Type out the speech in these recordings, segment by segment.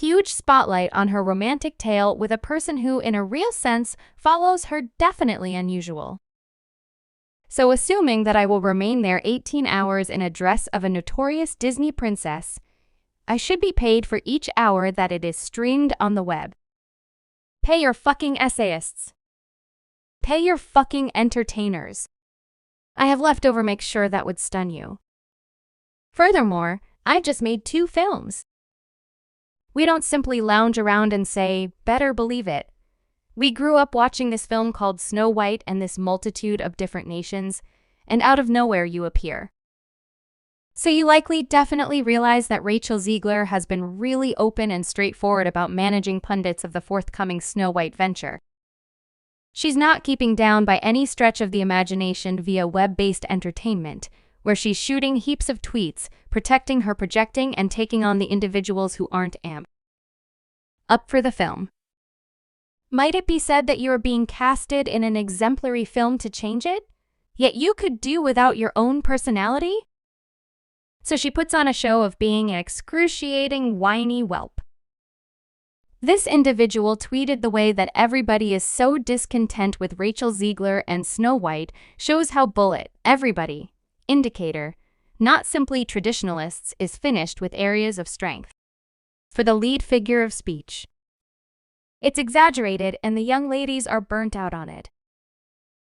huge spotlight on her romantic tale with a person who, in a real sense, follows her definitely unusual. So assuming that I will remain there 18 hours in a dress of a notorious Disney princess, I should be paid for each hour that it is streamed on the web. Pay your fucking essayists. Pay your fucking entertainers. I have leftover make sure that would stun you. Furthermore, I just made 2 films. We don't simply lounge around and say, better believe it. We grew up watching this film called Snow White and this multitude of different nations, and out of nowhere you appear. So you likely definitely realize that Rachel Zegler has been really open and straightforward about managing pundits of the forthcoming Snow White venture. She's not keeping down by any stretch of the imagination via web-based entertainment, where she's shooting heaps of tweets, protecting her projecting and taking on the individuals who aren't up for the film. Might it be said that you are being casted in an exemplary film to change it? Yet you could do without your own personality? So she puts on a show of being an excruciating, whiny whelp. This individual tweeted the way that everybody is so discontent with Rachel Zegler and Snow White shows how everybody, indicator, not simply traditionalists, is finished with areas of strength. For the lead figure of speech. It's exaggerated and the young ladies are burnt out on it.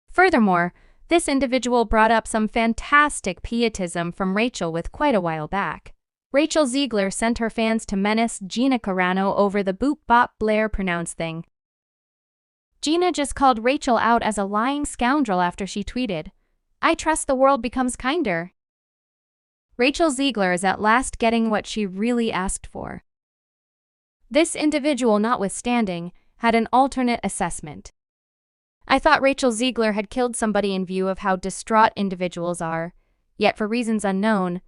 Furthermore, this individual brought up some fantastic pietism from Rachel with quite a while back. Rachel Zegler sent her fans to menace Gina Carano over the boop bop Blair pronounce thing. Gina just called Rachel out as a lying scoundrel after she tweeted, "I trust the world becomes kinder." Rachel Zegler is at last getting what she really asked for. This individual, notwithstanding, had an alternate assessment. I thought Rachel Zegler had killed somebody in view of how distraught individuals are, yet for reasons unknown,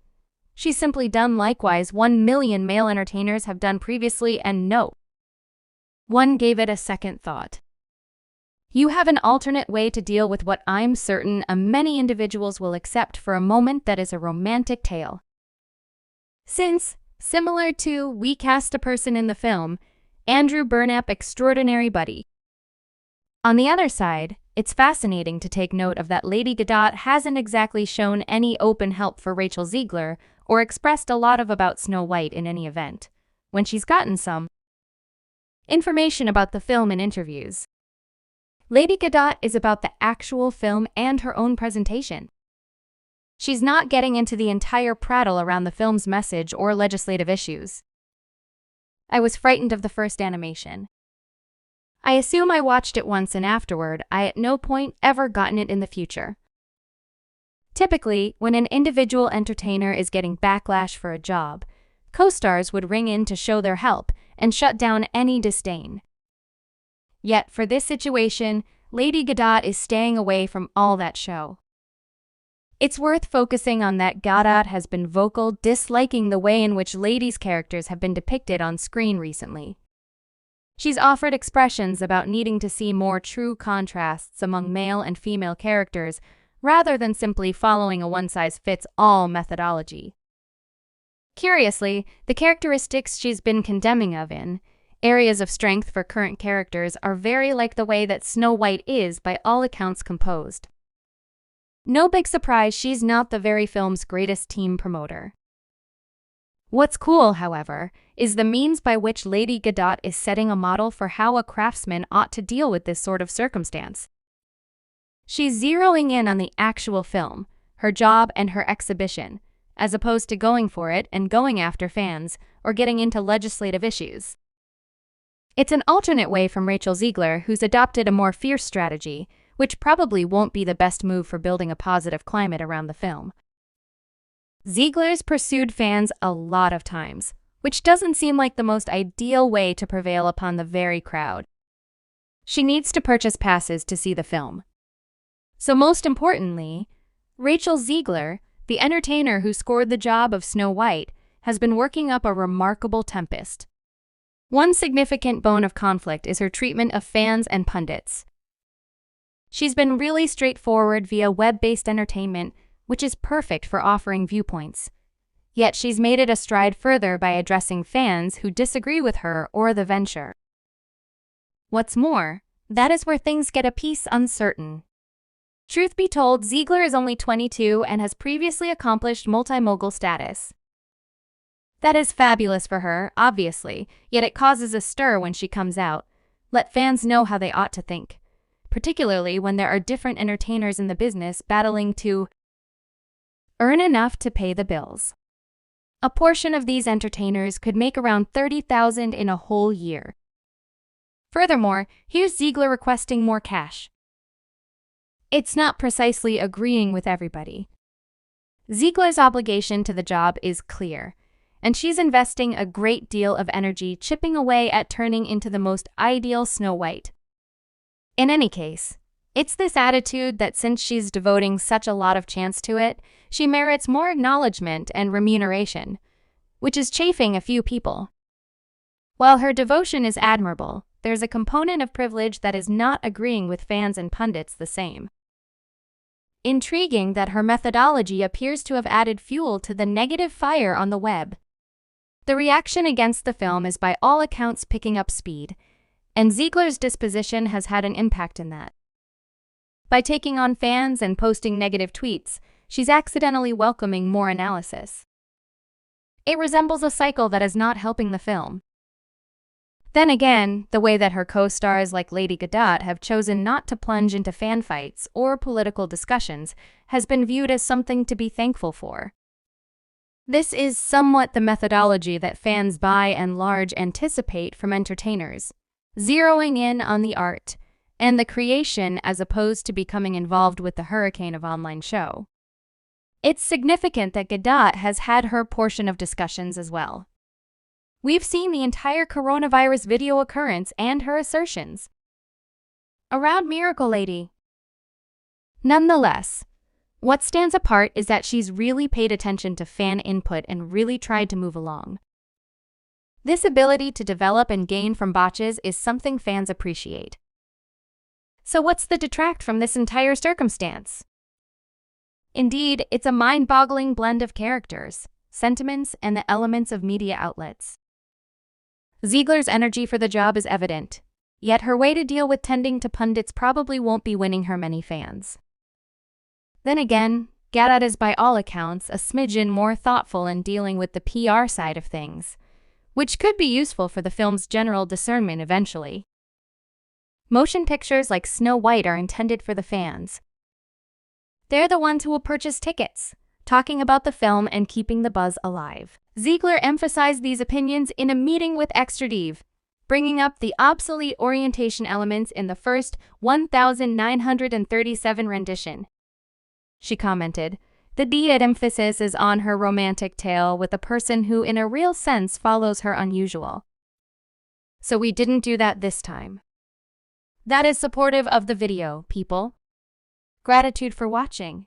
she's simply done likewise 1 million male entertainers have done previously, and no one gave it a second thought. You have an alternate way to deal with what I'm certain many individuals will accept for a moment that is a romantic tale. Since, similar to we cast a person in the film, Andrew Burnap extraordinary buddy. On the other side, it's fascinating to take note of that Lady Gadot hasn't exactly shown any open help for Rachel Zegler or expressed a lot about Snow White in any event, when she's gotten some information about the film in interviews. Lady Gadot is about the actual film and her own presentation. She's not getting into the entire prattle around the film's message or legislative issues. I was frightened of the first animation. I assume I watched it once and afterward, I at no point ever gotten it in the future. Typically, when an individual entertainer is getting backlash for a job, co-stars would ring in to show their help and shut down any disdain. Yet for this situation, Lady Gadot is staying away from all that show. It's worth focusing on that Gadot has been vocal disliking the way in which ladies' characters have been depicted on screen recently. She's offered expressions about needing to see more true contrasts among male and female characters rather than simply following a one-size-fits-all methodology. Curiously, the characteristics she's been condemning in areas of strength for current characters are very like the way that Snow White is by all accounts composed. No big surprise she's not the very film's greatest team promoter. What's cool, however, is the means by which Lady Gadot is setting a model for how a craftsman ought to deal with this sort of circumstance. She's zeroing in on the actual film, her job and her exhibition, as opposed to going for it and going after fans or getting into legislative issues. It's an alternate way from Rachel Zegler, who's adopted a more fierce strategy, which probably won't be the best move for building a positive climate around the film. Ziegler's pursued fans a lot of times, which doesn't seem like the most ideal way to prevail upon the very crowd. She needs to purchase passes to see the film. So most importantly, Rachel Zegler, the entertainer who scored the job of Snow White, has been working up a remarkable tempest. One significant bone of conflict is her treatment of fans and pundits. She's been really straightforward via web-based entertainment, which is perfect for offering viewpoints. Yet she's made it a stride further by addressing fans who disagree with her or the venture. What's more, that is where things get a piece uncertain. Truth be told, Ziegler is only 22 and has previously accomplished multi-mogul status. That is fabulous for her, obviously, yet it causes a stir when she comes out. Let fans know how they ought to think, particularly when there are different entertainers in the business battling to earn enough to pay the bills. A portion of these entertainers could make around $30,000 in a whole year. Furthermore, here's Ziegler requesting more cash. It's not precisely agreeing with everybody. Ziegler's obligation to the job is clear, and she's investing a great deal of energy chipping away at turning into the most ideal Snow White. In any case, it's this attitude that since she's devoting such a lot of chance to it, she merits more acknowledgement and remuneration, which is chafing a few people. While her devotion is admirable, there's a component of privilege that is not agreeing with fans and pundits the same. Intriguing that her methodology appears to have added fuel to the negative fire on the web. The reaction against the film is by all accounts picking up speed, and Ziegler's disposition has had an impact in that. By taking on fans and posting negative tweets, she's accidentally welcoming more analysis. It resembles a cycle that is not helping the film. Then again, the way that her co-stars like Lady Gadot have chosen not to plunge into fan fights or political discussions has been viewed as something to be thankful for. This is somewhat the methodology that fans by and large anticipate from entertainers, zeroing in on the art and the creation as opposed to becoming involved with the hurricane of online show. It's significant that Gadot has had her portion of discussions as well. We've seen the entire coronavirus video occurrence and her assertions around Miracle Lady. Nonetheless, what stands apart is that she's really paid attention to fan input and really tried to move along. This ability to develop and gain from botches is something fans appreciate. So what's the detract from this entire circumstance? Indeed, it's a mind-boggling blend of characters, sentiments, and the elements of media outlets. Ziegler's energy for the job is evident, yet her way to deal with tending to pundits probably won't be winning her many fans. Then again, Gadot is by all accounts a smidgen more thoughtful in dealing with the PR side of things, which could be useful for the film's general discernment eventually. Motion pictures like Snow White are intended for the fans. They're the ones who will purchase tickets, talking about the film and keeping the buzz alive. Ziegler emphasized these opinions in a meeting with Extra Div, bringing up the obsolete orientation elements in the first 1937 rendition. She commented, "The emphasis is on her romantic tale with a person who in a real sense follows her unusual. So we didn't do that this time." That is supportive of the video, people. Gratitude for watching.